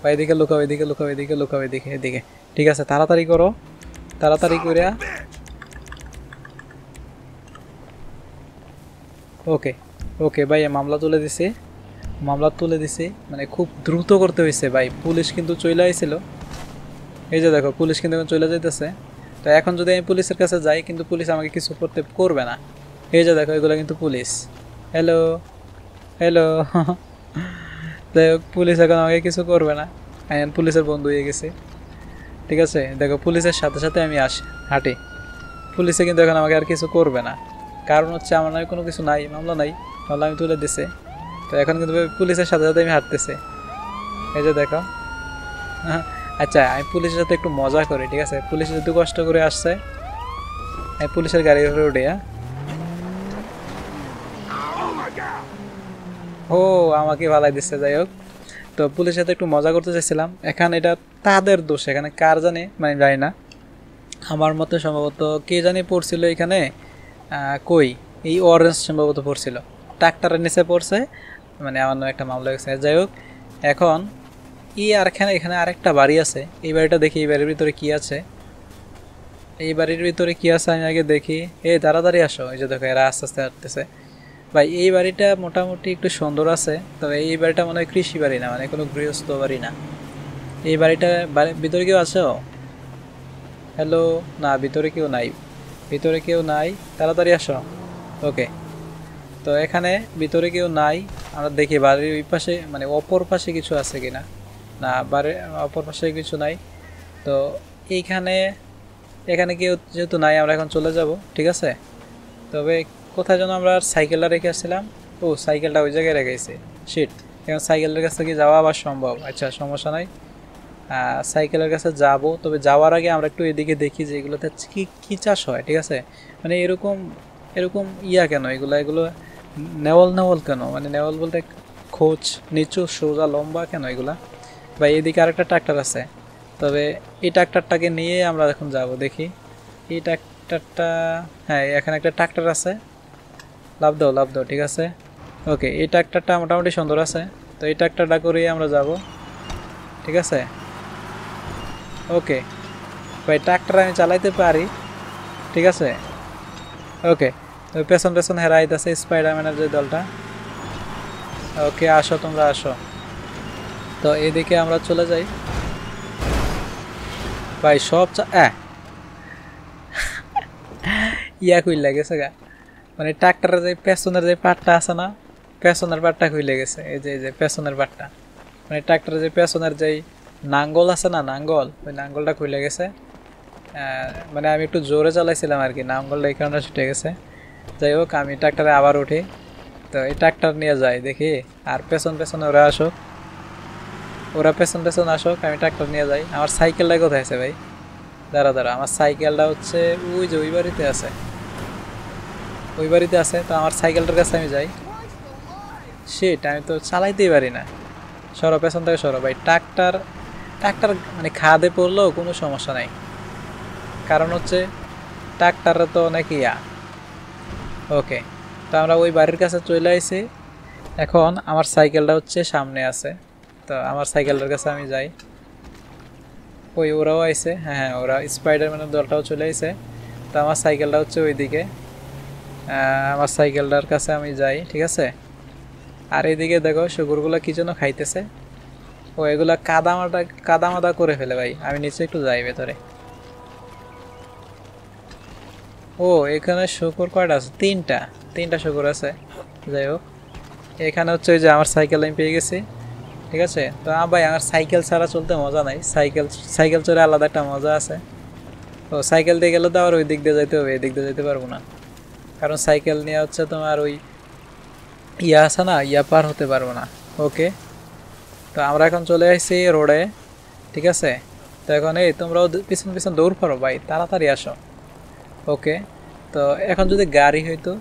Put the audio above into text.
ভাই এদিকে লুকাও, এদিকে লুকাও, এদিকে লুকাও, এদিকে এদিকে। ঠিক আছে, তাড়াতাড়ি করো, তাড়াতাড়ি করে। ওকে ওকে ভাই, মামলা তুলে দিছে, মামলা তুলে দিছে। মানে খুব দ্রুত করতে হয়েছে ভাই, পুলিশ কিন্তু চলে আইছিল। এই যে দেখো পুলিশ কিন্তু এখন চলে যাইতেছে। তো এখন যদি আমি পুলিশের কাছে যাই কিন্তু পুলিশ আমাকে কিছু করবে না। এই যে দেখো এগুলো কিন্তু পুলিশ। হ্যালো হ্যালো যাই হোক, পুলিশ এখন আমাকে কিছু করবে না, আমি পুলিশের বন্ধু হয়ে গেছি। ঠিক আছে, দেখো পুলিশের সাথে সাথে আমি হাঁটি, পুলিশে কিন্তু এখন আমাকে আর কিছু করবে না। কারণ হচ্ছে আমার নামে কোনো কিছু নাই, মামলা নাই, মামলা আমি তুলে দিছে। তো এখন কিন্তু পুলিশের সাথে সাথে আমি হাঁটতেছি। এই যে দেখো। আচ্ছা, আমি পুলিশের সাথে একটু মজা করি, ঠিক আছে? পুলিশ যদি কষ্ট করে আসছে, আমি পুলিশের গাড়ির উপরে উঠে। ও আমাকে ভালাই দিচ্ছে। যাই হোক, তো পুলিশের সাথে একটু মজা করতে চাইছিলাম। এখানে এটা তাদের দোষ, এখানে কার জানি, মানে জানি না। আমার মতে সম্ভবত কে জানি পড়ছিল এখানে, কই এই অরেঞ্জ সম্ভবত পড়ছিল, ট্রাক্টরের নিচে পড়ছে, মানে আমার নামে একটা মামলা হয়েছে। যাই হোক, এখন আর এখানে আরেকটা বাড়ি আছে, এই বাড়িটা দেখি, এই বাড়ির ভিতরে কি আছে, এই বাড়ির ভিতরে কি আছে আমি আগে দেখি। তাড়াতাড়ি আসো, এই যে দেখো এরা আস্তে আস্তে হাঁটতেছে। ভাই এই বাড়িটা মোটামুটি একটু সুন্দর আছে, তবে এই বাড়িটা মনে হয় কৃষি বাড়ি না, মানে কোনো গৃহস্থ বাড়ি না। এই বাড়িটা ভিতরে কেউ আছো? হ্যালো, না ভিতরে কেউ নাই, ভিতরে কেউ নাই, তাড়াতাড়ি আসো। ওকে, তো এখানে ভিতরে কেউ নাই। আমরা দেখি বাড়ির ওই পাশে, মানে অপর পাশে কিছু আছে কিনা। না, বাড়ির অপর পাশে কিছু নাই। তো এইখানে, এখানে কেউ যেহেতু নাই, আমরা এখন চলে যাব। ঠিক আছে, তবে কোথায় যেন আমরা সাইকেলটা রেখে আসছিলাম। ও, সাইকেলটা ওই জায়গায় রেখেছি। শিট, এখন সাইকেলের কাছে কি যাওয়া আবার সম্ভব? আচ্ছা, সমস্যা নাই, সাইকেলের কাছে যাব। তবে যাওয়ার আগে আমরা একটু এদিকে দেখি যে এগুলোতে কী কী চাষ হয়। ঠিক আছে, মানে এরকম এরকম কেন এগুলো, এগুলো নেওয়াল নেওয়াল কেন, মানে নেওয়াল বলতে খোঁজ নিচু সোজা লম্বা কেন এগুলা? বা এদিকে আরেকটা ট্রাক্টর আছে, তবে এই ট্রাক্টরটাকে নিয়ে আমরা এখন যাব। দেখি এই ট্রাক্টরটা, হ্যাঁ এখানে একটা ট্রাক্টর আছে, লাভ দাও লাভ দাও। ঠিক আছে, ওকে, এই ট্রাক্টরটা মোটামুটি সুন্দর আছে, তো এই ট্রাক্টরটা করেই আমরা যাব। ঠিক আছে, ওকে ভাই, ট্রাক্টর আমি চালাইতে পারি। ঠিক আছে, ওকে, তো পেছন পেছন হেরা আইতাছে স্পাইডারম্যানের যে দলটা। ওকে, আসো তোমরা আসো। তো এদিকে আমরা চলে যাই ভাই, সব কইলে গেছে গা, মানে ট্রাক্টরের যে পেছনের যে পাটটা আছে না, পেছনের পাটটা খুইলে গেছে। এই যে পেছনের পাটটা, মানে ট্রাক্টরের যে পেছনের যেই নাঙ্গল আছে না, নাঙ্গল, ওই নাঙ্গলটা খুইলে গেছে। মানে আমি একটু জোরে চালাইছিলাম আর কি, নাঙ্গলটা এই কারণে ছুটে গেছে। যাই হোক, আমি ট্রাক্টরে আবার উঠি, তো এই ট্রাক্টর নিয়ে যাই দেখি। আর পেছন পেছনে ওরা আসুক, ওরা পেছন পেছন আসুক, আমি ট্রাক্টর নিয়ে যাই। আমার সাইকেলটা কোথায় আছে ভাই? দাঁড়া দাঁড়া, আমার সাইকেলটা হচ্ছে ওই যে ওই বাড়িতে আছে, ওই বাড়িতে আছে। তো আমার সাইকেলটার কাছে আমি যাই। সেটা আমি তো চালাইতেই পারি না। সরো, পেছন থেকে সরো ভাই। ট্রাক্টর ট্রাক্টর মানে খাদে পড়লেও কোনো সমস্যা নাই, কারণ হচ্ছে ট্রাক্টরে তো অনেক ওকে, তো আমরা ওই বাড়ির কাছে চলে আইছি। এখন আমার সাইকেলটা হচ্ছে সামনে আছে, তো আমার সাইকেলটার কাছে আমি যাই। ওরাও আইছে, হ্যাঁ হ্যাঁ, ওরা স্পাইডারম্যানের দলটাও চলে আইছে। তো আমার সাইকেলটা হচ্ছে ওইদিকে, আমার সাইকেলটার কাছে আমি যাই। ঠিক আছে, আর এইদিকে দেখো শুকুরগুলো কি যেন খাইতেছে। এগুলা কাদামাদা করে ফেলে ভাই, আমি নিচে একটু যাই ভেতরে। এখানে শুকুর কয়টা আছে? তিনটা শুকুর আছে। যাই হোক, এখানে হচ্ছে ওই যে আমার সাইকেল আমি পেয়ে গেছি। ঠিক আছে, তো ভাই আমার সাইকেল ছাড়া চলতে মজা নাই, সাইকেল চড়ে আলাদা একটা মজা আছে। সাইকেল দিয়ে গেলে তো আবার ওই দিক দিয়ে যাইতে হবে, এই দিক দিয়ে যেতে পারবো না, কারণ সাইকেল নিয়ে হচ্ছে তোমার ওই আছে না, পার হতে পারবো না। ওকে, তো আমরা এখন চলে আসছি রোডে। ঠিক আছে, তো এখন তোমরাও পিছন পিছন দৌড় পারো ভাই, তাড়াতাড়ি আসো। ওকে, তো এখন যদি গাড়ি হইতো